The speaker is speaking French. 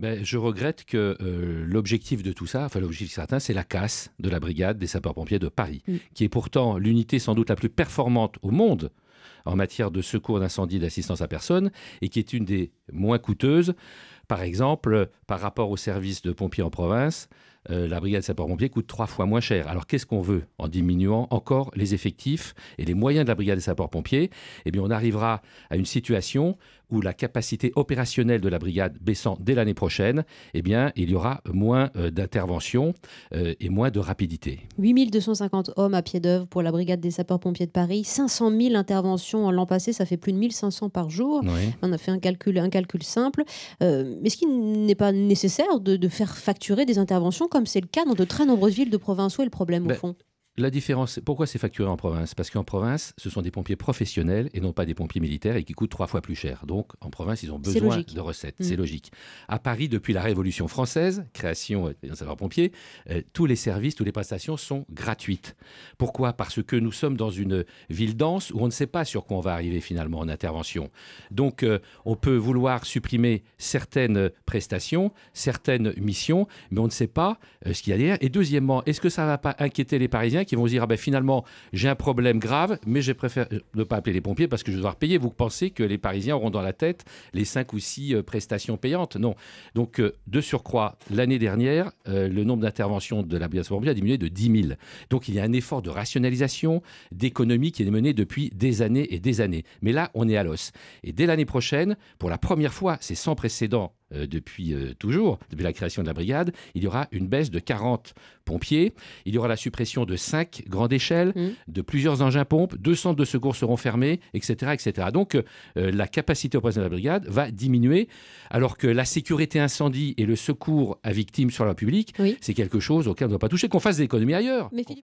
Ben, je regrette que l'objectif de tout ça, enfin l'objectif certain, c'est la casse de la brigade des sapeurs-pompiers de Paris, qui est pourtant l'unité sans doute la plus performante au monde en matière de secours d'incendie et d'assistance à personne, et qui est une des moins coûteuses. Par exemple, par rapport aux services de pompiers en province, la brigade sapeurs-pompiers coûte 3 fois moins cher. Alors qu'est-ce qu'on veut en diminuant encore les effectifs et les moyens de la brigade des sapeurs-pompiers? Eh bien, on arrivera à une situation où la capacité opérationnelle de la brigade baissant dès l'année prochaine, eh bien, il y aura moins d'intervention et moins de rapidité. 8 250 hommes à pied d'œuvre pour la brigade des sapeurs-pompiers de Paris, 500 000 interventions l'an passé, ça fait plus de 1500 par jour. Oui. On a fait un calcul simple. Est-ce qu'il n'est pas nécessaire de faire facturer des interventions comme c'est le cas dans de très nombreuses villes de province? Où est le problème au fond? La différence, pourquoi c'est facturé en province? Parce qu'en province, ce sont des pompiers professionnels et non pas des pompiers militaires et qui coûtent 3 fois plus cher. Donc, en province, ils ont besoin de recettes. C'est logique. À Paris, depuis la Révolution française, création des sapeurs-pompiers, tous les services, toutes les prestations sont gratuites. Pourquoi? Parce que nous sommes dans une ville dense où on ne sait pas sur quoi on va arriver finalement en intervention. Donc, on peut vouloir supprimer certaines prestations, certaines missions, mais on ne sait pas ce qu'il y a derrière. Et deuxièmement, est-ce que ça ne va pas inquiéter les Parisiens qui vont se dire, ah ben finalement, j'ai un problème grave, mais je préfère ne pas appeler les pompiers parce que je vais devoir payer. Vous pensez que les Parisiens auront dans la tête les 5 ou 6 prestations payantes? Non. Donc, de surcroît, l'année dernière, le nombre d'interventions de la brigade sapeurs-pompiers a diminué de 10 000. Donc, il y a un effort de rationalisation, d'économie qui est mené depuis des années et des années. Mais là, on est à l'os. Et dès l'année prochaine, pour la première fois, c'est sans précédent depuis toujours, depuis la création de la brigade, il y aura une baisse de 40 pompiers, il y aura la suppression de 5 grandes échelles, de plusieurs engins pompes, 2 centres de secours seront fermés, etc. etc. Donc la capacité opérationnelle de la brigade va diminuer, alors que la sécurité incendie et le secours à victimes sur la voie publique, c'est quelque chose auquel on ne doit pas toucher, qu'on fasse des économies ailleurs. Mais Philippe